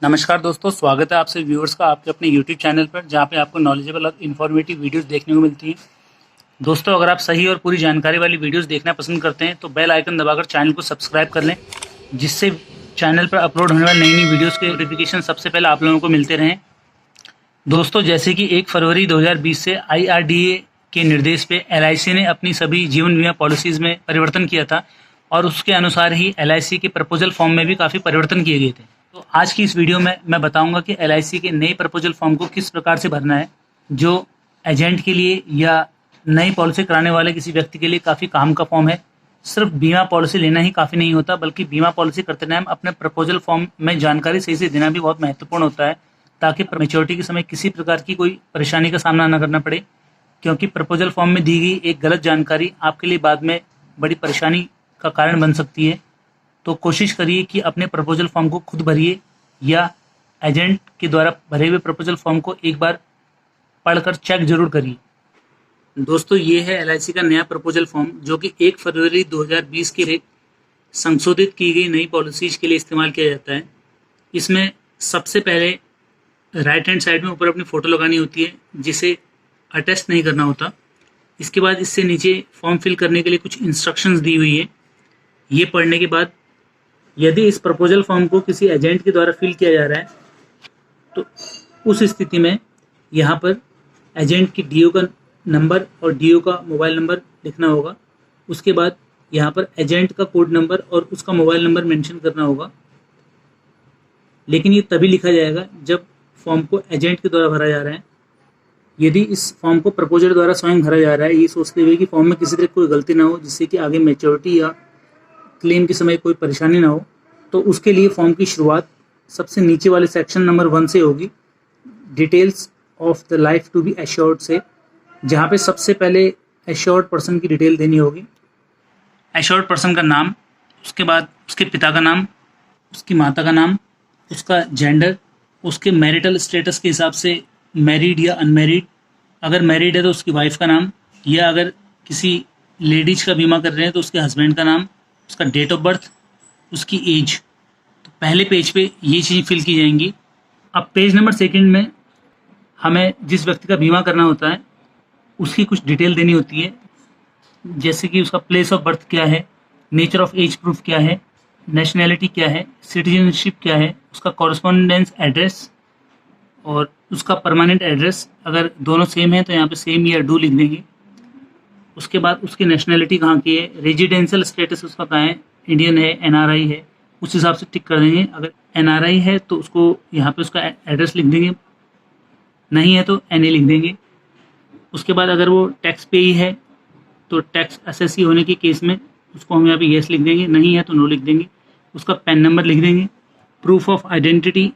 नमस्कार दोस्तों, स्वागत है आपसे व्यूअर्स का आपके अपने YouTube चैनल पर, जहां पे आपको नॉलेजेबल और इन्फॉर्मेटिव वीडियोस देखने को मिलती हैं। दोस्तों, अगर आप सही और पूरी जानकारी वाली वीडियोस देखना पसंद करते हैं तो बेल आइकन दबाकर चैनल को सब्सक्राइब कर लें, जिससे चैनल पर अपलोड होने वाली नई वीडियोज़ के नोटिफिकेशन सबसे पहले आप लोगों को मिलते रहें। दोस्तों, जैसे कि 1 फरवरी 2020 से IRDA के निर्देश पे LIC ने अपनी सभी जीवन बीमा पॉलिसीज़ में परिवर्तन किया था और उसके अनुसार ही LIC के प्रपोजल फॉर्म में भी काफ़ी परिवर्तन किए गए थे। तो आज की इस वीडियो में मैं बताऊंगा कि LIC के नए प्रपोजल फॉर्म को किस प्रकार से भरना है, जो एजेंट के लिए या नई पॉलिसी कराने वाले किसी व्यक्ति के लिए काफ़ी काम का फॉर्म है। सिर्फ बीमा पॉलिसी लेना ही काफ़ी नहीं होता, बल्कि बीमा पॉलिसी करते टाइम अपने प्रपोजल फॉर्म में जानकारी सही से देना भी बहुत महत्वपूर्ण होता है, ताकि मैच्योरिटी के समय किसी प्रकार की कोई परेशानी का सामना न करना पड़े। क्योंकि प्रपोजल फॉर्म में दी गई एक गलत जानकारी आपके लिए बाद में बड़ी परेशानी का कारण बन सकती है। तो कोशिश करिए कि अपने प्रपोजल फॉर्म को खुद भरिए या एजेंट के द्वारा भरे हुए प्रपोजल फॉर्म को एक बार पढ़कर चेक जरूर करिए। दोस्तों, ये है LIC का नया प्रपोजल फॉर्म, जो कि 1 फरवरी 2020 के संशोधित की गई नई पॉलिसीज के लिए इस्तेमाल किया जाता है। इसमें सबसे पहले राइट हैंड साइड में ऊपर अपनी फ़ोटो लगानी होती है, जिसे अटेस्ट नहीं करना होता। इसके बाद इससे नीचे फॉर्म फिल करने के लिए कुछ इंस्ट्रक्शंस दी हुई है। ये पढ़ने के बाद यदि इस प्रपोजल फॉर्म को किसी एजेंट के द्वारा फिल किया जा रहा है तो उस स्थिति में यहाँ पर एजेंट की DO का नंबर और DO का मोबाइल नंबर लिखना होगा। उसके बाद यहाँ पर एजेंट का कोड नंबर और उसका मोबाइल नंबर मेंशन करना होगा। लेकिन ये तभी लिखा जाएगा जब फॉर्म को एजेंट के द्वारा भरा जा रहा है। यदि इस फॉर्म को प्रपोजर द्वारा स्वयं भरा जा रहा है, ये सोचते हुए कि फॉर्म में किसी तरह कोई गलती ना हो, जिससे कि आगे मैच्योरिटी या क्लेम के समय कोई परेशानी ना हो, तो उसके लिए फॉर्म की शुरुआत सबसे नीचे वाले सेक्शन नंबर 1 से होगी, details of the life to be assured से, जहाँ पे सबसे पहले एश्योर्ड पर्सन की डिटेल देनी होगी। एश्योर्ड पर्सन का नाम, उसके बाद उसके पिता का नाम, उसकी माता का नाम, उसका जेंडर, उसके मैरिटल स्टेटस के हिसाब से मैरिड या अनमैरिड, अगर मैरिड है तो उसकी वाइफ का नाम, या अगर किसी लेडीज का बीमा कर रहे हैं तो उसके हस्बैंड का नाम, उसका डेट ऑफ बर्थ, उसकी एज। तो पहले पेज पे ये चीज़ फिल की जाएंगी। अब पेज नंबर 2 में हमें जिस व्यक्ति का बीमा करना होता है उसकी कुछ डिटेल देनी होती है, जैसे कि उसका प्लेस ऑफ बर्थ क्या है, नेचर ऑफ एज प्रूफ क्या है, नेशनैलिटी क्या है, सिटीजनशिप क्या है, उसका कॉरस्पॉन्डेंस एड्रेस और उसका परमानेंट एड्रेस। अगर दोनों सेम है तो यहाँ पे सेम या डू लिख देंगे। उसके बाद उसकी नेशनैलिटी कहाँ की है, रेजिडेंशियल स्टेटस उसका कहाँ है, इंडियन है, NRI है, उस हिसाब से टिक कर देंगे। अगर NRI है तो उसको यहाँ पे उसका एड्रेस लिख देंगे, नहीं है तो NA लिख देंगे। उसके बाद अगर वो टैक्स पेई है तो टैक्स असेसी होने के केस में उसको हम यहाँ पे येस लिख देंगे, नहीं है तो नो लिख देंगे। उसका पैन नंबर लिख देंगे। प्रूफ ऑफ आइडेंटिटी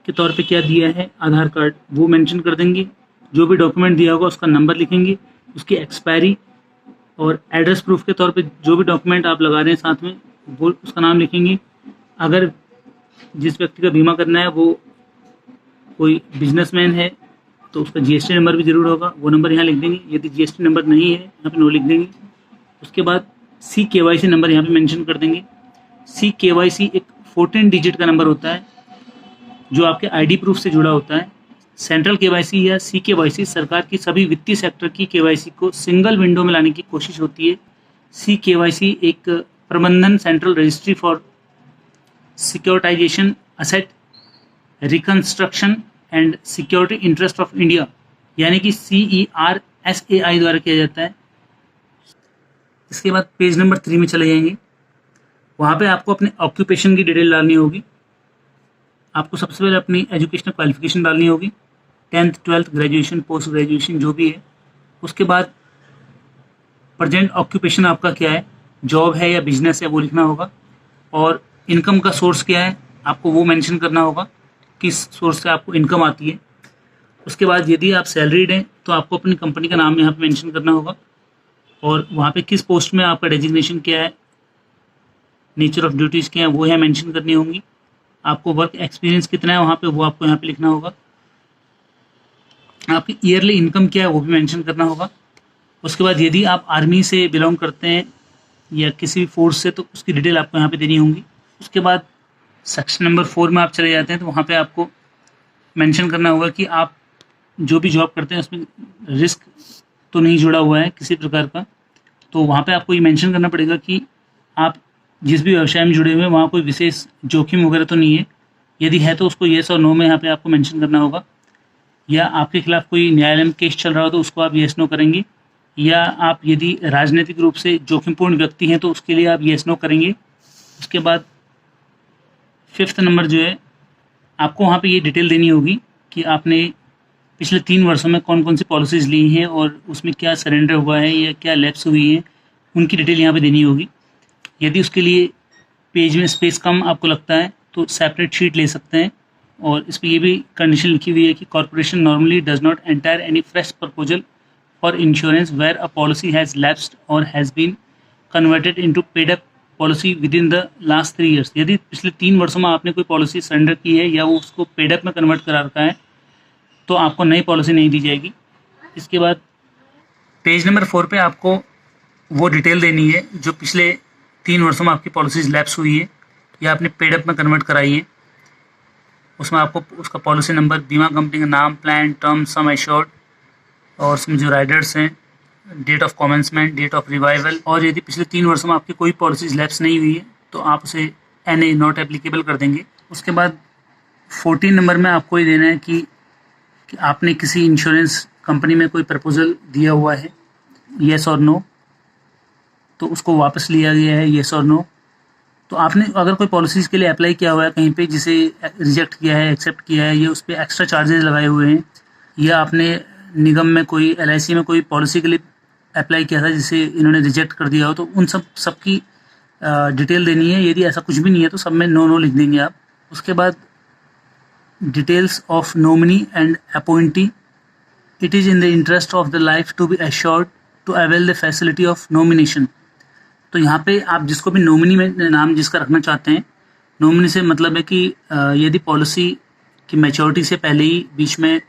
के तौर पे क्या दिया है, आधार कार्ड, वो मेंशन कर देंगे। जो भी डॉक्यूमेंट दिया होगा उसका नंबर लिखेंगे, उसकी एक्सपायरी, और एड्रेस प्रूफ के तौर पे जो भी डॉक्यूमेंट आप लगा रहे हैं साथ में वो उसका नाम लिखेंगे। अगर जिस व्यक्ति का बीमा करना है वो कोई बिजनेसमैन है तो उसका GST नंबर भी ज़रूर होगा, वो नंबर यहाँ लिख देंगे। यदि GST नंबर नहीं है यहाँ पे नो लिख देंगे। उसके बाद CKYC नंबर यहाँ पे मेंशन कर देंगे। CKYC एक 14 डिजिट का नंबर होता है जो आपके ID प्रूफ से जुड़ा होता है। सेंट्रल KYC या CKYC सरकार की सभी वित्तीय सेक्टर की KYC को सिंगल विंडो में लाने की कोशिश होती है। CKYC एक प्रबंधन central registry for securitization, asset reconstruction and security interest of India, यानी कि CERSAI द्वारा किया जाता है। इसके बाद पेज नंबर 3 में चले जाएंगे। वहाँ पे आपको अपने ऑक्यूपेशन की डिटेल डालनी होगी। आपको सबसे पहले अपनी एजुकेशनल क्वालिफिकेशन डालनी होगी, 10th 12th graduation, post graduation जो भी है। उसके बाद प्रेजेंट ऑक्यूपेशन आपका क्या है, जॉब है या बिजनेस है, वो लिखना होगा। और इनकम का सोर्स क्या है आपको वो मेंशन करना होगा, किस सोर्स से आपको इनकम आती है। उसके बाद यदि आप सैलरीड हैं तो आपको अपनी कंपनी का नाम यहाँ पे मेंशन करना होगा, और वहाँ पे किस पोस्ट में आपका डेजिग्नेशन क्या है, नेचर ऑफ ड्यूटीज़ क्या है वो यहाँ मेंशन करनी होंगी। आपको वर्क एक्सपीरियंस कितना है वहाँ पे वो आपको यहाँ पे लिखना होगा। आपकी ईयरली इनकम क्या है वो भी मेंशन करना होगा। उसके बाद यदि आप आर्मी से बिलोंग करते हैं या किसी भी फोर्स से तो उसकी डिटेल आपको यहाँ पे देनी होंगी। उसके बाद सेक्शन नंबर 4 में आप चले जाते हैं तो वहाँ पे आपको मेंशन करना होगा कि आप जो भी जॉब करते हैं उसमें रिस्क तो नहीं जुड़ा हुआ है किसी प्रकार का। तो वहाँ पे आपको ये मेंशन करना पड़ेगा कि आप जिस भी व्यवसाय में जुड़े हुए हैं वहाँ कोई विशेष जोखिम वगैरह तो नहीं है। यदि है तो उसको येस और नो में यहाँ पे आपको मेंशन करना होगा। या आपके खिलाफ कोई न्यायालय में केस चल रहा हो तो उसको आप येस नो करेंगे। या आप यदि राजनीतिक रूप से जोखिमपूर्ण व्यक्ति हैं तो उसके लिए आप येस नो करेंगे। उसके बाद 5th नंबर जो है, आपको वहाँ पे ये डिटेल देनी होगी कि आपने पिछले 3 वर्षों में कौन कौन सी पॉलिसीज़ ली हैं और उसमें क्या सरेंडर हुआ है या क्या लैप्स हुई है, उनकी डिटेल यहाँ पे देनी होगी। यदि उसके लिए पेज में स्पेस कम आपको लगता है तो सेपरेट शीट ले सकते हैं। और इस पर ये भी कंडीशन लिखी हुई है कि corporation normally does not entertain any fresh proposal for insurance where a policy has lapsed और has been converted into paid up policy within the last 3 years. यदि पिछले 3 वर्षों में आपने कोई पॉलिसी सरेंडर की है या वो उसको पेड अप में कन्वर्ट करा रखा है तो आपको नई पॉलिसी नहीं दी जाएगी। इसके बाद पेज नंबर 4 पे आपको वो डिटेल देनी है जो पिछले 3 वर्षों में आपकी पॉलिसीज लैप्स हुई है या आपने पेड अप में कन्वर्ट कराई है। उसमें आपको उसका पॉलिसी नंबर, बीमा कंपनी का नाम, प्लान, टर्म, सम एश्योर्ड और उसमें जो राइडर्स हैं, date of commencement, date of revival. और यदि पिछले 3 वर्षों में आपकी कोई पॉलिसीज लैप्स नहीं हुई है तो आप उसे NA नॉट एप्लीकेबल कर देंगे। उसके बाद 14 नंबर में आपको ये देना है कि आपने किसी इंश्योरेंस कंपनी में कोई प्रपोजल दिया हुआ है, येस और नो, तो उसको वापस लिया गया है, येस और नो। तो आपने अगर कोई पॉलिसीज़ के लिए अप्लाई किया हुआ है कहीं पे जिसे रिजेक्ट किया है, एक्सेप्ट किया है, या उस पर एक्स्ट्रा चार्जेस लगाए हुए हैं, या आपने निगम में कोई LIC में कोई पॉलिसी के लिए अप्लाई किया था जिसे इन्होंने रिजेक्ट कर दिया हो, तो उन सबकी डिटेल देनी है। यदि ऐसा कुछ भी नहीं है तो सब में नो नो लिख देंगे आप। उसके बाद details of nominee and appointee, it is in the interest of the life to be assured to avail the facility of nomination. तो यहाँ पे आप जिसको भी नॉमिनी में नाम जिसका रखना चाहते हैं, नॉमिनी से मतलब है कि यदि पॉलिसी की मैच्योरिटी से पहले ही बीच में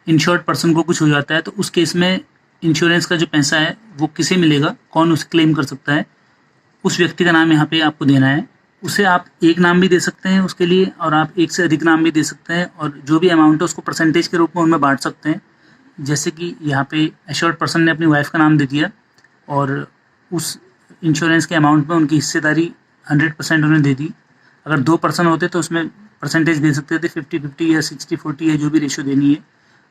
इंश्योर्ड पर्सन को कुछ हो जाता है तो उस केस में इंश्योरेंस का जो पैसा है वो किसे मिलेगा, कौन उसे क्लेम कर सकता है, उस व्यक्ति का नाम यहाँ पे आपको देना है। उसे आप एक नाम भी दे सकते हैं उसके लिए और आप एक से अधिक नाम भी दे सकते हैं और जो भी अमाउंट है उसको परसेंटेज के रूप में उनमें बांट सकते हैं। जैसे कि यहाँ पे एश्योर्ड पर्सन ने अपनी वाइफ का नाम दे दिया और उस इंश्योरेंस के अमाउंट में उनकी हिस्सेदारी 100% उन्हें दे दी। अगर 2 पर्सन होते तो उसमें परसेंटेज दे सकते थे 50-50 या 60-40 या जो भी रेशो देनी है,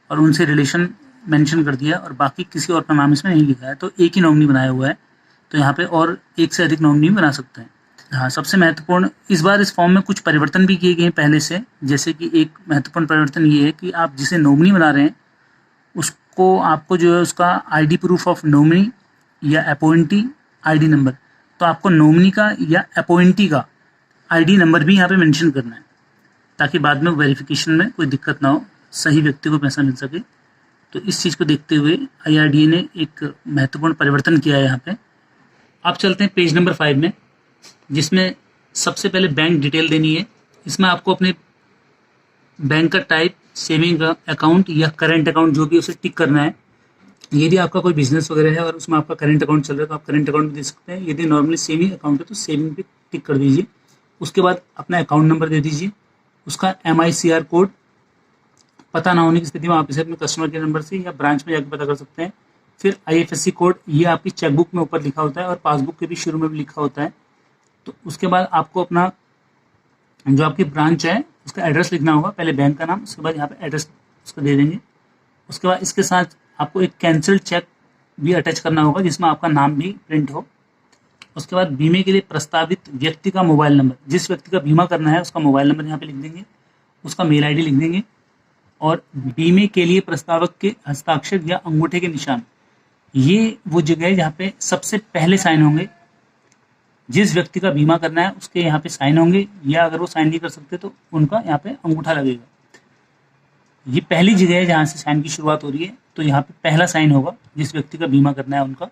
और उनसे रिलेशन मेंशन कर दिया और बाकी किसी और का नाम इसमें नहीं लिखा है। तो एक ही नॉमिनी बनाया हुआ है, तो यहाँ पे और एक से अधिक नॉमिनी बना सकते हैं। हाँ, सबसे महत्वपूर्ण इस बार इस फॉर्म में कुछ परिवर्तन भी किए गए हैं पहले से। जैसे कि एक महत्वपूर्ण परिवर्तन ये है कि आप जिसे नॉमिनी बना रहे हैं उसको आपको जो है उसका ID प्रूफ ऑफ नॉमिनी या अपॉइंटी ID नंबर, तो आपको नॉमिनी का या अपॉइंटी का ID नंबर भी यहाँ पे मेंशन करना है ताकि बाद में वेरिफिकेशन में कोई दिक्कत ना हो, सही व्यक्ति को पैसा मिल सके। तो इस चीज़ को देखते हुए IRDA ने एक महत्वपूर्ण परिवर्तन किया है यहाँ पे। आप चलते हैं पेज नंबर 5 में, जिसमें सबसे पहले बैंक डिटेल देनी है। इसमें आपको अपने बैंक का टाइप, सेविंग अकाउंट या करेंट अकाउंट जो भी उसे टिक करना है। यदि आपका कोई बिजनेस वगैरह है और उसमें आपका करेंट अकाउंट चल रहा है तो आप करेंट अकाउंट भी दे सकते हैं। यदि नॉर्मली सेविंग अकाउंट है तो सेविंग पे टिक कर दीजिए। उसके बाद अपना अकाउंट नंबर दे दीजिए, उसका MICR कोड। पता ना होने की स्थिति में आप इसे अपने कस्टमर केयर नंबर से या ब्रांच में जाकर पता कर सकते हैं। फिर IFSC कोड, ये आपकी चेकबुक में ऊपर लिखा होता है और पासबुक के भी शुरू में भी लिखा होता है। तो उसके बाद आपको अपना जो आपकी ब्रांच है उसका एड्रेस लिखना होगा, पहले बैंक का नाम, उसके बाद यहाँ पे एड्रेस उसको दे देंगे। उसके बाद इसके साथ आपको एक कैंसिल चेक भी अटैच करना होगा जिसमें आपका नाम भी प्रिंट हो। उसके बाद बीमे के लिए प्रस्तावित व्यक्ति का मोबाइल नंबर, जिस व्यक्ति का बीमा करना है उसका मोबाइल नंबर यहाँ पे लिख देंगे, उसका मेल ID लिख देंगे और बीमे के लिए प्रस्तावक के हस्ताक्षर या अंगूठे के निशान, ये वो जगह है जहाँ पे सबसे पहले साइन होंगे। जिस व्यक्ति का बीमा करना है उसके यहाँ पे साइन होंगे, या अगर वो साइन नहीं कर सकते तो उनका यहाँ पे अंगूठा लगेगा। ये पहली जगह है जहाँ से साइन की शुरुआत हो रही है, तो यहाँ पे पहला साइन होगा जिस व्यक्ति का बीमा करना है उनका।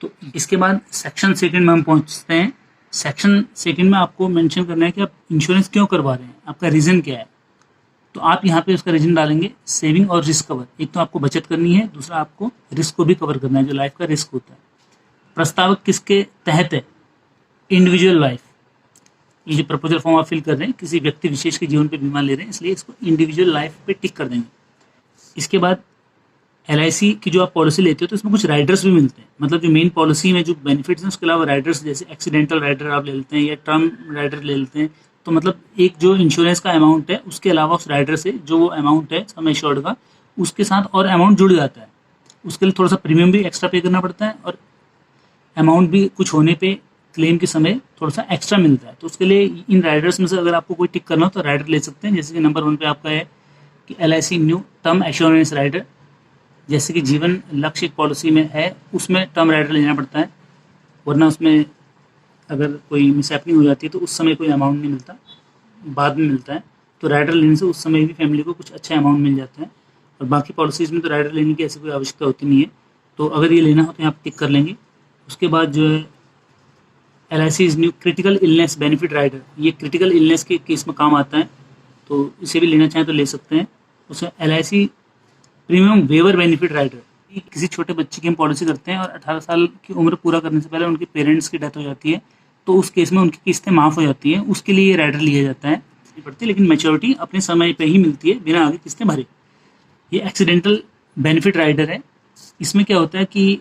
तो इसके बाद सेक्शन 2 में हम पहुँचते हैं। सेक्शन 2 में आपको मेंशन करना है कि आप इंश्योरेंस क्यों करवा रहे हैं, आपका रीज़न क्या है। तो आप यहाँ पे उसका रीजन डालेंगे, सेविंग और रिस्क कवर। एक तो आपको बचत करनी है, दूसरा आपको रिस्क को भी कवर करना है, जो लाइफ का रिस्क होता है। प्रस्तावक किसके तहत है, इंडिविजुअल लाइफ। ये जो प्रपोजल फॉर्म आप फिल कर रहे हैं किसी व्यक्ति विशेष के जीवन पे बीमा ले रहे हैं, इसलिए इसको इंडिविजुअल लाइफ पे टिक कर देंगे। इसके बाद LIC की जो आप पॉलिसी लेते हो तो इसमें कुछ राइडर्स भी मिलते हैं, मतलब जो मेन पॉलिसी में जो बेनिफिट्स हैं उसके अलावा राइडर्स, जैसे एक्सीडेंटल राइडर आप ले लेते हैं या टर्म राइडर ले लेते हैं, तो मतलब एक जो इंश्योरेंस का अमाउंट है उसके अलावा उस राइडर से जो वो अमाउंट है सम एश्योर्ड का, उसके साथ और अमाउंट जुड़ जाता है। उसके लिए थोड़ा सा प्रीमियम भी एक्स्ट्रा पे करना पड़ता है और अमाउंट भी कुछ होने पे क्लेम के समय थोड़ा सा एक्स्ट्रा मिलता है। तो उसके लिए इन राइडर्स में से अगर आपको कोई टिक करना हो तो राइडर ले सकते हैं। जैसे कि नंबर 1 पे आपका है कि LIC new term assurance rider, जैसे कि जीवन लक्ष्य एक पॉलिसी में है उसमें टर्म राइडर लेना पड़ता है, वरना उसमें अगर कोई मिसहैपनिंग हो जाती है तो उस समय कोई अमाउंट नहीं मिलता, बाद में मिलता है। तो राइडर लेने से उस समय भी फैमिली को कुछ अच्छा अमाउंट मिल जाता है। और बाकी पॉलिसीज़ में तो राइडर लेने की ऐसी कोई आवश्यकता होती नहीं है। तो अगर ये लेना हो तो यहाँ पर टिक कर लेंगे। उसके बाद जो है LIC is new critical illness benefit rider, ये क्रिटिकल इलनेस के केस में काम आता है, तो इसे भी लेना चाहें तो ले सकते हैं। उसमें LIC premium waiver benefit rider, किसी छोटे बच्चे की हम पॉलिसी करते हैं और 18 साल की उम्र पूरा करने से पहले उनके पेरेंट्स की डेथ हो जाती है, तो उस केस में उनकी किस्तें माफ़ हो जाती हैं, उसके लिए ये राइडर लिया जाता है। नहीं पड़ती, लेकिन मैच्योरिटी अपने समय पे ही मिलती है बिना आगे किस्तें भरे। ये एक्सीडेंटल बेनिफिट राइडर है। इसमें क्या होता है कि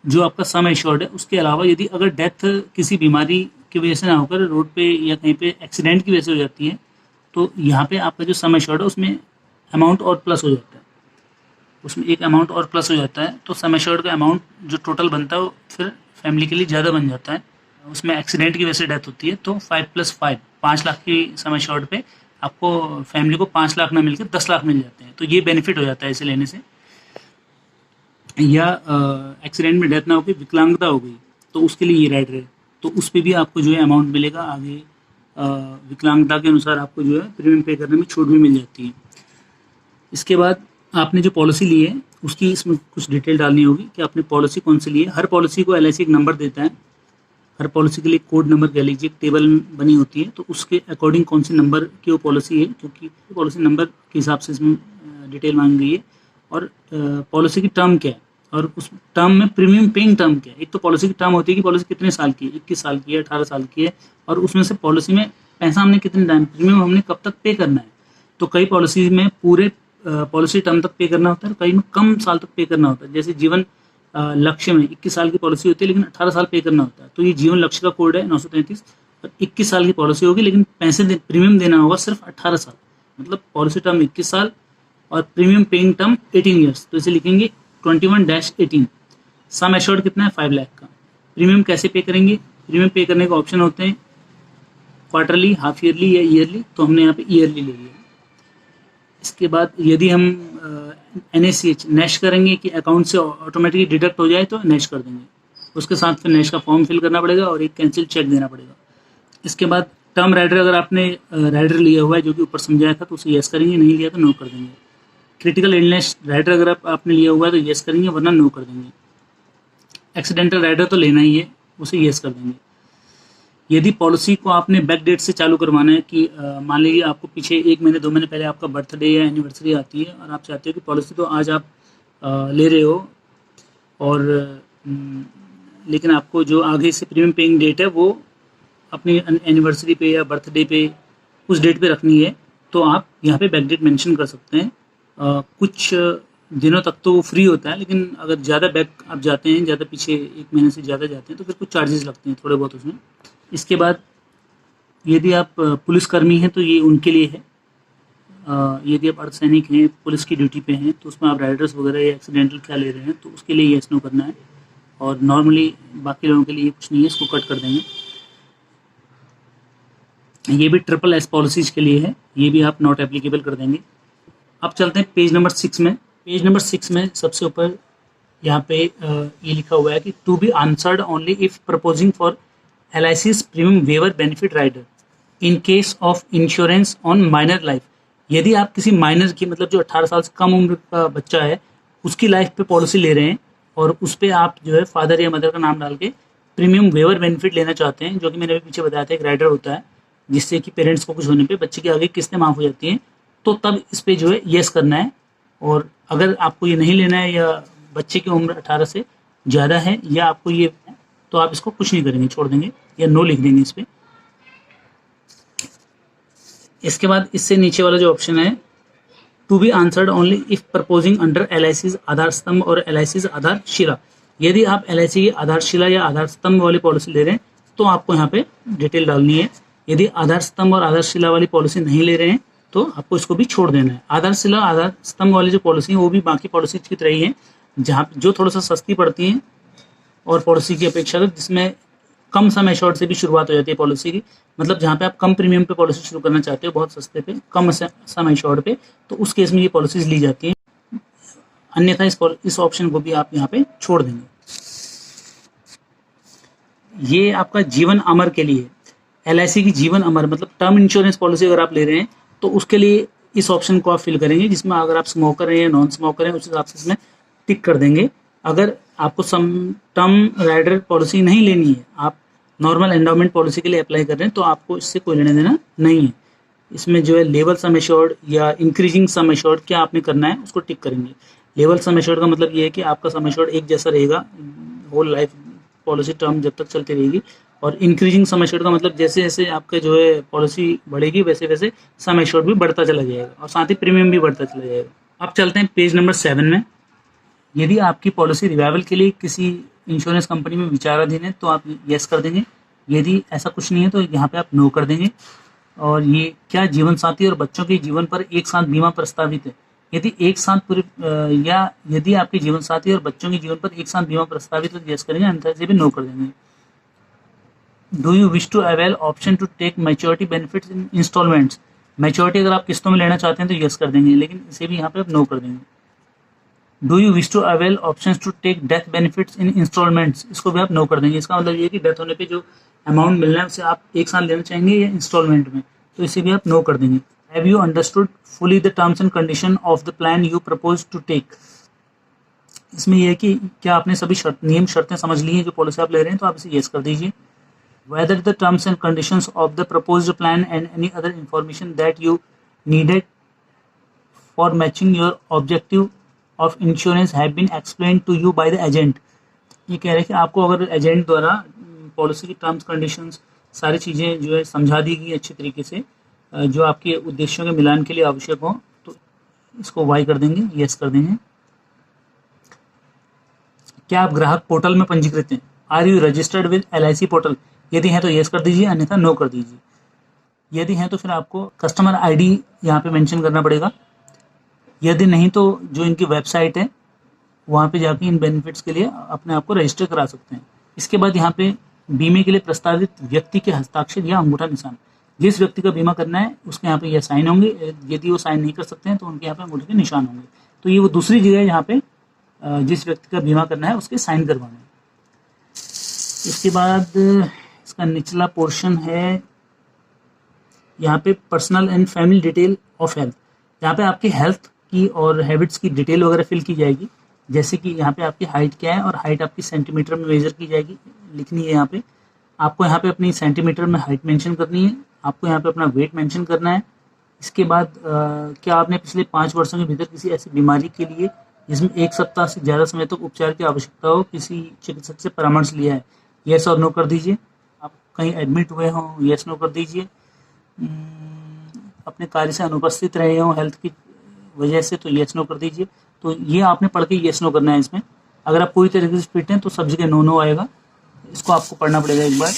जो आपका सम एश्योर्ड है उसके अलावा यदि अगर डेथ किसी बीमारी की वजह से ना होकर रोड पे या कहीं पे एक्सीडेंट की वजह से हो जाती है, तो यहाँ पे आपका जो सम एश्योर्ड है उसमें अमाउंट और प्लस हो जाता है, उसमें एक अमाउंट और प्लस हो जाता है। तो सम एश्योर्ड का अमाउंट जो टोटल बनता है वो फिर फैमिली के लिए ज़्यादा बन जाता है। उसमें एक्सीडेंट की वजह से डेथ होती है तो 5+5 5 लाख की सम एश्योर्ड पे आपको फैमिली को 5 लाख ना मिलकर 10 लाख मिल जाते हैं। तो ये बेनिफिट हो जाता है इसे लेने से। या एक्सीडेंट में डेथ ना होगी, विकलांगता हो गई, तो उसके लिए ये राइडर है, तो उस पर भी आपको जो है अमाउंट मिलेगा आगे। विकलांगता के अनुसार आपको जो है प्रीमियम पे करने में छूट भी मिल जाती है। इसके बाद आपने जो पॉलिसी ली है उसकी इसमें कुछ डिटेल डालनी होगी कि आपने पॉलिसी कौन सी ली है। हर पॉलिसी को LIC एक नंबर देता है, हर पॉलिसी के लिए कोड नंबर कह लीजिए, एक टेबल बनी होती है, तो उसके अकॉर्डिंग कौन सी नंबर की वो पॉलिसी है, क्योंकि पॉलिसी नंबर के हिसाब से इसमें डिटेल मांगी गई है। और पॉलिसी की टर्म क्या है और उस टर्म में प्रीमियम पेइंग टर्म क्या है। एक तो पॉलिसी की टर्म होती है कि पॉलिसी कितने साल की है, 21 साल की है, 18 साल की है, और उसमें से पॉलिसी में पैसा हमने कितने टाइम, प्रीमियम हमने कब तक पे करना है। तो कई पॉलिसी में पूरे पॉलिसी टर्म तक पे करना होता है, कई में कम साल तक पे करना होता है। जैसे जीवन लक्ष्य में 21 साल की पॉलिसी होती है लेकिन 18 साल पे करना होता है, तो ये जीवन लक्ष्य का कोड है 933। और 21 साल की पॉलिसी होगी लेकिन पैसे प्रीमियम देना होगा सिर्फ 18 साल, मतलब पॉलिसी टर्म 21 साल और प्रीमियम पेइंग टर्म 18 ईयर्स। तो इसे लिखेंगे 21-18। सम एश्योर्ड कितना है, 5 लाख का। प्रीमियम कैसे पे करेंगे, प्रीमियम पे करने का ऑप्शन होते हैं क्वार्टरली, हाफ ईयरली या ईयरली, तो हमने यहाँ पे ईयरली ले लिया। इसके बाद यदि हम NACH नैश करेंगे कि अकाउंट से ऑटोमेटिकली डिडक्ट हो जाए तो नैश कर देंगे, उसके साथ फिर नैश का फॉर्म फिल करना पड़ेगा और एक कैंसिल चेक देना पड़ेगा। इसके बाद टर्म राइडर, अगर आपने राइडर लिया हुआ है जो कि ऊपर समझाया था तो उसे येस करेंगे, नहीं लिया तो नो कर देंगे। क्रिटिकल इलनेस राइडर अगर आपने लिया हुआ है तो येस करेंगे, वरना नो कर देंगे। एक्सीडेंटल राइडर तो लेना ही है, उसे येस कर देंगे। यदि पॉलिसी को आपने बैक डेट से चालू करवाना है कि मान लीजिए आपको पीछे 1 महीने 2 महीने पहले आपका बर्थडे या एनिवर्सरी आती है और आप चाहते हो कि पॉलिसी तो आज आप ले रहे हो और लेकिन आपको जो आगे से प्रीमियम पेइंग डेट है वो अपनी एनिवर्सरी पे या बर्थडे पे उस डेट पे रखनी है, तो आप यहाँ पे बैक डेट मेंशन कर सकते हैं। कुछ दिनों तक तो वो फ्री होता है, लेकिन अगर ज़्यादा बैक आप जाते हैं, ज़्यादा पीछे 1 महीने से ज़्यादा जाते हैं तो फिर कुछ चार्जेस लगते हैं थोड़े बहुत उसमें। इसके बाद यदि आप पुलिसकर्मी हैं तो ये उनके लिए है। यदि आप अर्धसैनिक हैं, पुलिस की ड्यूटी पे हैं, तो उसमें आप राइडर्स वगैरह या एक्सीडेंटल क्या ले रहे हैं तो उसके लिए येस नो करना है। और नॉर्मली बाकी लोगों के लिए कुछ नहीं है, इसको कट कर देंगे। ये भी SSS पॉलिसीज़ के लिए है, ये भी आप नॉट एप्लीकेबल कर देंगे। अब चलते हैं पेज नंबर 6 में। पेज नंबर 6 में सबसे ऊपर यहाँ पे ये लिखा हुआ है कि to be answered only if proposing for LIC's premium waiver benefit rider in case of insurance on minor life. यदि आप किसी माइनर की, मतलब जो 18 साल से कम उम्र का बच्चा है, उसकी लाइफ पे पॉलिसी ले रहे हैं और उस पर आप जो है फादर या मदर का नाम डाल के प्रीमियम वेवर बेनिफिट लेना चाहते हैं, जो कि मैंने अभी पीछे बताया था एक राइडर होता है जिससे कि पेरेंट्स को कुछ होने पे बच्चे की आगे किस्तें माफ़ हो जाती हैं, तो तब इस पर जो है येस करना है। और अगर आपको ये नहीं लेना है या बच्चे की उम्र 18 से ज़्यादा है या आपको ये, तो आप इसको कुछ नहीं करेंगे, छोड़ देंगे या नो लिख देंगे इस पर। इसके बाद इससे नीचे वाला जो ऑप्शन है, to be answered only if proposing under LIC's Aadhaar Stambh और LIC's आधारशिला। यदि आप LIC की आधारशिला या आधार स्तंभ वाली पॉलिसी ले रहे हैं तो आपको यहाँ पे डिटेल डालनी है। यदि आधार स्तंभ और आधारशिला वाली पॉलिसी नहीं ले रहे हैं तो आपको इसको भी छोड़ देना है। आधारशिला आधार स्तंभ वाली जो पॉलिसी है वो भी बाकी पॉलिसी की तरह ही है, जहाँ जो थोड़ा सा सस्ती पड़ती हैं और पॉलिसी की अपेक्षा, जिसमें कम सम एश्योर्ड से भी शुरुआत हो जाती है पॉलिसी की। मतलब जहाँ पे आप कम प्रीमियम पे पॉलिसी शुरू करना चाहते हो, बहुत सस्ते पे, कम सम एश्योर्ड पे, तो उस केस में ये पॉलिसीज ली जाती हैं। अन्यथा इस ऑप्शन को भी आप यहाँ पे छोड़ देंगे। ये आपका जीवन अमर के लिए, LIC की जीवन अमर मतलब टर्म इंश्योरेंस पॉलिसी अगर आप ले रहे हैं तो उसके लिए इस ऑप्शन को आप फिल करेंगे, जिसमें अगर आप स्मोकर हैं या नॉन स्मोकर हैं उस हिसाब से इसमें टिक कर देंगे। अगर आपको टर्म राइडर पॉलिसी नहीं लेनी है, आप नॉर्मल एंडोमेंट पॉलिसी के लिए अप्लाई कर रहे हैं, तो आपको इससे कोई लेना देना नहीं है। इसमें जो है लेवल सम एश्योर्ड या इंक्रीजिंग सम एश्योर्ड क्या आपने करना है उसको टिक करेंगे। लेवल सम एश्योर्ड का मतलब ये है कि आपका सम एश्योर्ड एक जैसा रहेगा होल लाइफ पॉलिसी टर्म जब तक चलती रहेगी। और इंक्रीजिंग सम एश्योर्ड का मतलब जैसे जैसे आपके जो है पॉलिसी बढ़ेगी वैसे वैसे सम एश्योर्ड भी बढ़ता चला जाएगा और साथ ही प्रीमियम भी बढ़ता चला जाएगा। अब चलते हैं पेज नंबर 7 में। यदि आपकी पॉलिसी रिवाइवल के लिए किसी इंश्योरेंस कंपनी में विचाराधीन है तो आप यस कर देंगे। यदि ऐसा कुछ नहीं है तो यहाँ पे आप नो कर देंगे। और ये क्या जीवन साथी और बच्चों के जीवन पर एक साथ बीमा प्रस्तावित है? यदि एक साथ पूरे या यदि आपके जीवन साथी और बच्चों के जीवन पर एक साथ बीमा प्रस्तावित है तो यस करेंगे, अन्यथा से भी नो कर देंगे। Do you wish to avail option to take maturity benefits in instalments? Maturity अगर आप किस्तों में लेना चाहते हैं तो यस कर देंगे, लेकिन इसे भी यहाँ पे आप नो कर देंगे। Do you wish to avail options to take death benefits in instalments? इसको भी आप नो कर देंगे। इसका मतलब ये है कि डेथ होने पे जो अमाउंट मिलना है उसे आप एक साथ लेना चाहेंगे या इंस्टॉलमेंट में, तो इसे भी आप नो कर देंगे। Have you understood fully the terms and condition of the plan you propose to take? इसमें यह है कि क्या आपने सभी नियम शर्तें समझ ली हैं जो पॉलिसी आप ले रहे हैं, तो आप इसे यस कर दीजिए। Whether the terms and conditions of the proposed plan and any other information that you needed for matching your objective of insurance have been explained to you by the agent? ये कह रहे हैं कि आपको अगर agent द्वारा policy की terms conditions सारी चीज़ें जो है समझा दी गई अच्छी तरीके से, जो आपके उद्देश्यों के मिलान के लिए आवश्यक हो, तो इसको वाई कर देंगे, यस कर देंगे। क्या आप ग्राहक पोर्टल में पंजीकृत हैं? Are you registered with LIC portal? यदि है तो यस कर दीजिए, अन्यथा नो कर दीजिए। यदि है तो फिर आपको कस्टमर ID यहाँ पे मेंशन करना पड़ेगा। यदि नहीं तो जो इनकी वेबसाइट है वहाँ पे जाके इन बेनिफिट्स के लिए अपने आप को रजिस्टर करा सकते हैं। इसके बाद यहाँ पे बीमे के लिए प्रस्तावित व्यक्ति के हस्ताक्षर या अंगूठा निशान, जिस व्यक्ति का बीमा करना है उसके यहाँ पे यह साइन होंगे। यदि वो साइन नहीं कर सकते हैं तो उनके यहाँ पे अंगूठे के निशान होंगे। तो ये वो दूसरी जगह है जहाँ पे जिस व्यक्ति का बीमा करना है उसके साइन करवाने। इसके बाद इसका निचला पोर्शन है, यहाँ पे personal and family detail of health, यहाँ पे आपकी हेल्थ की और हैबिट्स की डिटेल वगैरह फिल की जाएगी। जैसे कि यहाँ पे आपकी हाइट क्या है और हाइट आपकी सेंटीमीटर में मेजर की जाएगी, लिखनी है। यहाँ पे आपको यहाँ पे अपनी सेंटीमीटर में हाइट मेंशन करनी है, आपको यहाँ पे अपना वेट मेंशन करना है। इसके बाद क्या आपने पिछले 5 वर्षों के भीतर किसी ऐसी बीमारी के लिए जिसमें 1 सप्ताह से ज़्यादा समय तक उपचार की आवश्यकता हो किसी चिकित्सक से परामर्श लिया है? यस और नो कर दीजिए। आप कहीं एडमिट हुए हों, यस नो कर दीजिए। अपने कार्य से अनुपस्थित रहे हों हेल्थ की वजह से, तो यस नो कर दीजिए। तो ये आपने पढ़ के यस नो करना है इसमें। अगर आप पूरी तरीके से फिट हैं तो सब जगह नो नो आएगा, इसको आपको पढ़ना पड़ेगा एक बार।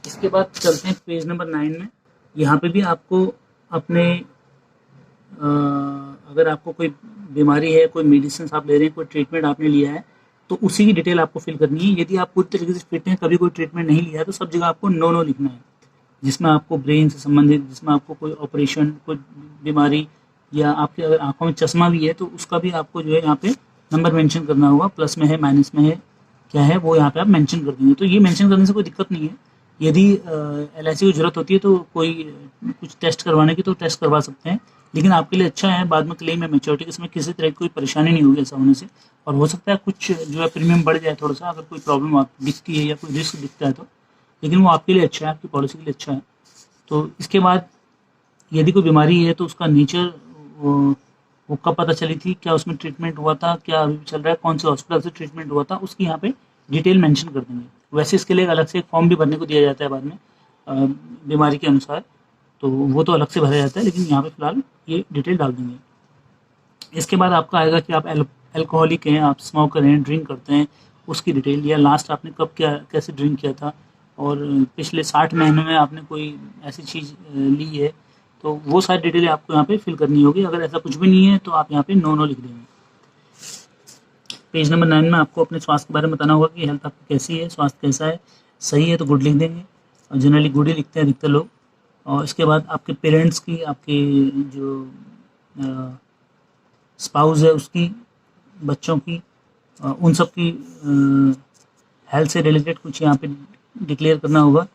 इसके बाद चलते हैं पेज नंबर 9 में। यहाँ पे भी आपको अपने अगर आपको कोई बीमारी है, कोई मेडिसिन आप ले रहे हैं, कोई ट्रीटमेंट आपने लिया है, तो उसी की डिटेल आपको फिल करनी है। यदि आप पूरी तरीके से फिट हैं, कभी कोई ट्रीटमेंट नहीं लिया है, तो सब जगह आपको नो नो लिखना है। जिसमें आपको ब्रेन से संबंधित, जिसमें आपको कोई ऑपरेशन, कोई बीमारी, या आपके अगर आंखों में चश्मा भी है तो उसका भी आपको जो है यहाँ पे नंबर मेंशन करना होगा। प्लस में है, माइनस में है, क्या है वो यहाँ पे आप मेंशन कर देंगे। तो ये मेंशन करने से कोई दिक्कत नहीं है। यदि LIC को जरूरत होती है तो कोई कुछ टेस्ट करवाने की तो टेस्ट करवा सकते हैं, लेकिन आपके लिए अच्छा है, बाद में क्लेम या मैच्योरिटी के समय किसी तरह की कोई परेशानी नहीं होगी ऐसा होने से। और हो सकता है कुछ जो है प्रीमियम बढ़ जाए थोड़ा सा, अगर कोई प्रॉब्लम आप दिखती है या कोई रिस्क दिखता है तो, लेकिन वो आपके लिए अच्छा है, आपकी पॉलिसी के लिए अच्छा है। तो इसके बाद यदि कोई बीमारी है तो उसका नेचर वो कब पता चली थी, क्या उसमें ट्रीटमेंट हुआ था, क्या अभी भी चल रहा है, कौन से हॉस्पिटल से ट्रीटमेंट हुआ था, उसकी यहाँ पे डिटेल मेंशन कर देंगे। वैसे इसके लिए अलग से एक फॉर्म भी भरने को दिया जाता है बाद में बीमारी के अनुसार, तो वो तो अलग से भरा जाता है, लेकिन यहाँ पे फिलहाल ये डिटेल डाल देंगे। इसके बाद आपका आएगा कि आप अल्कोहलिक हैं, आप स्मोकर हैं, ड्रिंक करते हैं, उसकी डिटेल, या लास्ट आपने कब क्या कैसे ड्रिंक किया था, और पिछले 60 महीनों में आपने कोई ऐसी चीज़ ली है, तो वो सारी डिटेलें आपको यहाँ पे फिल करनी होगी। अगर ऐसा कुछ भी नहीं है तो आप यहाँ पे नो नो लिख देंगे। पेज नंबर 9 में आपको अपने स्वास्थ्य के बारे में बताना होगा कि हेल्थ आपकी कैसी है, स्वास्थ्य कैसा है। सही है तो गुड लिख देंगे, और जनरली गुड ही लिखते हैं अधिकतर लोग। और इसके बाद आपके पेरेंट्स की, आपके जो स्पाउस है उसकी, बच्चों की, उन सब की हेल्थ से रिलेटेड कुछ यहाँ पे डिक्लेयर करना होगा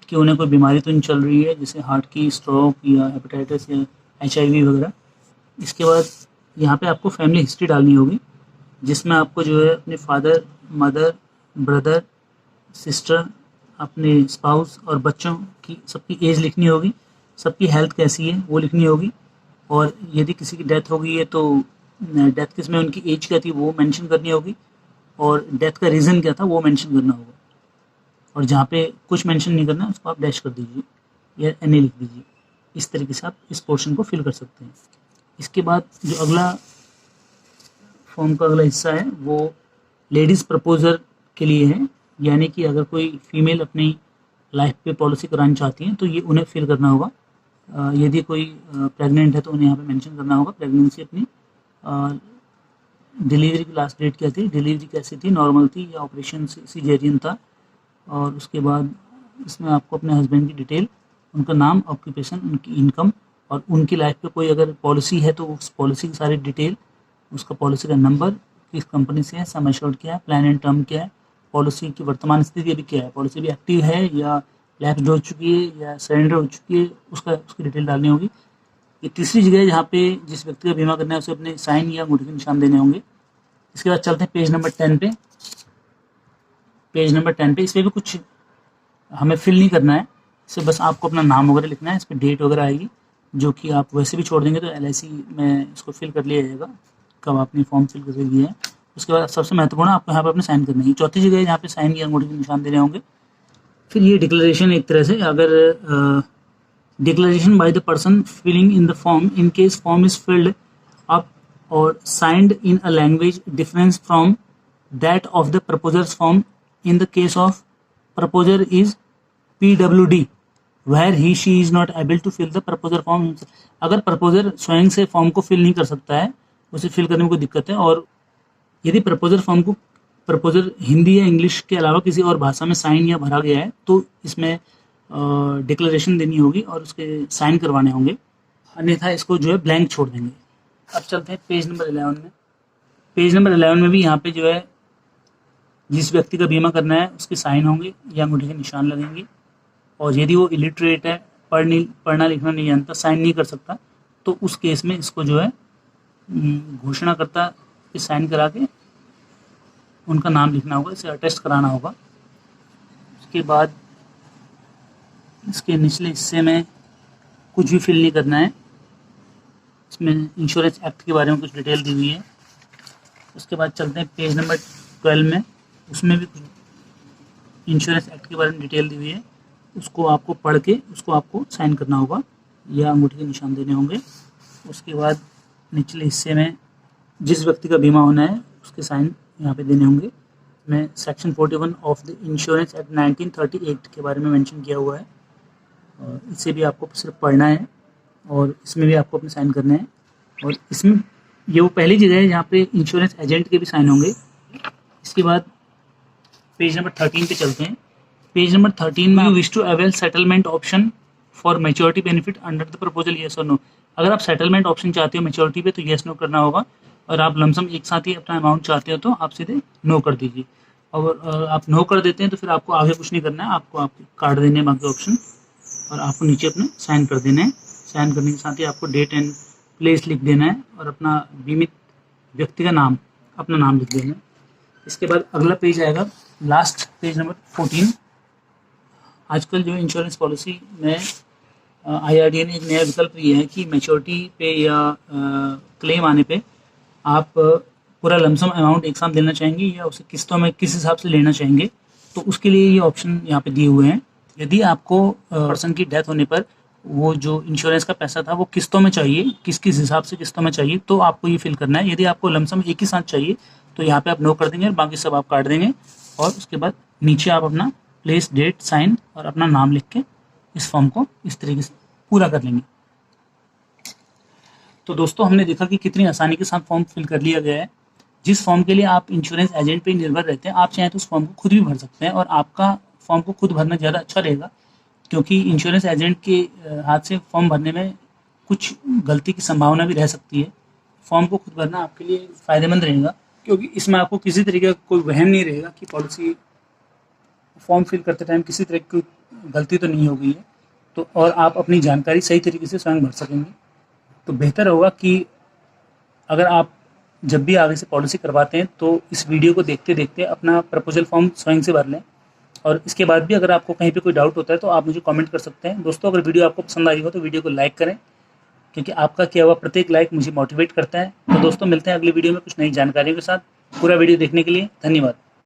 कि उन्हें कोई बीमारी तो नहीं चल रही है, जैसे हार्ट की, स्ट्रोक या हेपेटाइटिस या HIV वगैरह। इसके बाद यहाँ पे आपको फैमिली हिस्ट्री डालनी होगी, जिसमें आपको जो है अपने फादर, मदर, ब्रदर, सिस्टर, अपने स्पाउस और बच्चों की सबकी एज लिखनी होगी, सबकी हेल्थ कैसी है वो लिखनी होगी, और यदि किसी की डेथ हो गई है तो डेथ किस में उनकी एज क्या थी वो मेंशन करनी होगी, और डेथ का रीज़न क्या था वो मेंशन करना होगा। और जहाँ पे कुछ मेंशन नहीं करना है उसको आप डैश कर दीजिए या NA लिख दीजिए। इस तरीके से आप इस पोर्शन को फिल कर सकते हैं। इसके बाद जो अगला फॉर्म का अगला हिस्सा है वो लेडीज़ प्रपोजर के लिए है, यानी कि अगर कोई फीमेल अपनी लाइफ पे पॉलिसी करानी चाहती हैं तो ये उन्हें फिल करना होगा। यदि कोई प्रेग्नेंट है तो उन्हें यहाँ पे मेंशन करना होगा प्रेगनेंसी अपनी, डिलीवरी की लास्ट डेट क्या थी, डिलीवरी कैसी थी, नॉर्मल थी या ऑपरेशन सीजेरियन था, और उसके बाद इसमें आपको अपने हस्बैंड की डिटेल, उनका नाम, ऑक्यूपेशन, उनकी इनकम, और उनकी लाइफ पे कोई अगर पॉलिसी है तो उस पॉलिसी की सारी डिटेल, उसका पॉलिसी का नंबर, किस कंपनी से है, सम एश्योर्ड क्या है, प्लान एंड टर्म क्या है, पॉलिसी की वर्तमान स्थिति अभी क्या है, पॉलिसी भी एक्टिव है या लैप्स हो चुकी है या सरेंडर हो चुकी है, उसकी डिटेल डालनी होगी। ये तीसरी जगह है जहाँ पे जिस व्यक्ति का बीमा करना है उसे अपने साइन या अंगूठे के निशान देने होंगे। इसके बाद चलते हैं पेज नंबर 10 पे। पेज नंबर 10 पे इस पर भी कुछ हमें फिल नहीं करना है, इसे बस आपको अपना नाम वगैरह लिखना है, इस पर डेट वगैरह आएगी जो कि आप वैसे भी छोड़ देंगे तो LIC में इसको फिल कर लिया जाएगा कब आपने फॉर्म फिल करके दिया है। उसके बाद सबसे महत्वपूर्ण आपको यहाँ पर अपने साइन करने की चौथी जगह है जहाँ पे साइन या अंगूठे के निशान देने होंगे। फिर ये डिक्लेरेशन एक तरह से, अगर declaration by the person filling in the form in case form is filled up और signed in a language difference from that of the proposer's form in the case of proposer is PWD where he she is not able to fill the proposer form himself। अगर proposer स्वयं से form को fill नहीं कर सकता है, उसे fill करने में कोई दिक्कत है, और यदि प्रपोजर फॉर्म को प्रपोजर हिंदी या इंग्लिश के अलावा किसी और भाषा में साइन या भरा गया है तो इसमें डिक्लेरेशन देनी होगी और उसके साइन करवाने होंगे, अन्यथा इसको जो है ब्लैंक छोड़ देंगे। अब चलते हैं पेज नंबर 11 में। पेज नंबर 11 में भी यहाँ पे जो है जिस व्यक्ति का बीमा करना है उसके साइन होंगे या अंगूठे के निशान लगेंगे, और यदि वो इलिटरेट है, पढ़ना लिखना नहीं जानता, साइन नहीं कर सकता, तो उस केस में इसको जो है घोषणाकर्ता पे साइन करा के उनका नाम लिखना होगा, इसे अटेस्ट कराना होगा। उसके बाद इसके निचले हिस्से में कुछ भी फिल नहीं करना है, इसमें इंश्योरेंस एक्ट के बारे में कुछ डिटेल दी हुई है। उसके बाद चलते हैं पेज नंबर 12 में, उसमें भी कुछ इंश्योरेंस एक्ट के बारे में डिटेल दी हुई है, उसको आपको पढ़ के उसको आपको साइन करना होगा या अंगूठे के निशान देने होंगे। उसके बाद निचले हिस्से में जिस व्यक्ति का बीमा होना है उसके साइन यहाँ पे देने होंगे। मैं section 41 of the insurance act 1938 के बारे में मेंशन किया हुआ है, और इसे भी आपको सिर्फ पढ़ना है और इसमें भी आपको अपने साइन करने हैं। और इसमें ये वो पहली जगह है जहाँ पे इंश्योरेंस एजेंट के भी साइन होंगे। इसके बाद पेज नंबर 13 पे चलते हैं। पेज नंबर 13 में, you wish to avail settlement option for maturity benefit under the proposal, yes और नो। अगर आप सेटलमेंट ऑप्शन चाहते हो मैच्योरिटी पे तो येस नो करना होगा, और आप लमसम एक साथ ही अपना अमाउंट चाहते हो तो आप सीधे नो कर दीजिए। और आप नो कर देते हैं तो फिर आपको आगे कुछ नहीं करना है, आपको आपके कार्ड देने हैं बाकी ऑप्शन, और आपको नीचे अपने साइन कर देना है। साइन करने के साथ ही आपको डेट एंड प्लेस लिख देना है और अपना बीमित व्यक्ति का नाम, अपना नाम लिख देना है। इसके बाद अगला पेज आएगा, लास्ट पेज नंबर 14। आजकल जो इंश्योरेंस पॉलिसी में IRDA ने एक नया विकल्प दिया है कि मैच्योरिटी पे या क्लेम आने पे आप पूरा लमसम अमाउंट एक साथ लेना चाहेंगे या उसे किस्तों में किस हिसाब से लेना चाहेंगे, तो उसके लिए ये ऑप्शन यहाँ पे दिए हुए हैं। यदि आपको पर्सन की डेथ होने पर वो जो इंश्योरेंस का पैसा था वो किस्तों में चाहिए, किस किस हिसाब से किस्तों में चाहिए, तो आपको ये फिल करना है। यदि आपको लमसम एक ही साथ चाहिए तो यहाँ पे आप नो कर देंगे और बाकी सब आप काट देंगे, और उसके बाद नीचे आप अपना प्लेस, डेट, साइन और अपना नाम लिख के इस फॉर्म को इस तरीके से पूरा कर लेंगे। तो दोस्तों हमने देखा कि कितनी आसानी के साथ फॉर्म फिल कर लिया गया है। जिस फॉर्म के लिए आप इंश्योरेंस एजेंट पे निर्भर रहते हैं, आप चाहें तो उस फॉर्म को खुद भी भर सकते हैं, और आपका फॉर्म को खुद भरना ज़्यादा अच्छा रहेगा, क्योंकि इंश्योरेंस एजेंट के हाथ से फॉर्म भरने में कुछ गलती की संभावना भी रह सकती है। फॉर्म को खुद भरना आपके लिए फ़ायदेमंद रहेगा, क्योंकि इसमें आपको किसी तरीके का कोई वहम नहीं रहेगा कि पॉलिसी फॉर्म फिल करते टाइम किसी तरह की गलती तो नहीं हो गई है, तो और आप अपनी जानकारी सही तरीके से स्वयं भर सकेंगे। तो बेहतर होगा कि अगर आप जब भी आगे से पॉलिसी करवाते हैं तो इस वीडियो को देखते देखते अपना प्रपोजल फॉर्म स्वयं से भर लें, और इसके बाद भी अगर आपको कहीं पे कोई डाउट होता है तो आप मुझे कमेंट कर सकते हैं। दोस्तों अगर वीडियो आपको पसंद आई हो तो वीडियो को लाइक करें, क्योंकि आपका किया हुआ प्रत्येक लाइक मुझे मोटिवेट करता है। तो दोस्तों मिलते हैं अगली वीडियो में कुछ नई जानकारियों के साथ। पूरा वीडियो देखने के लिए धन्यवाद।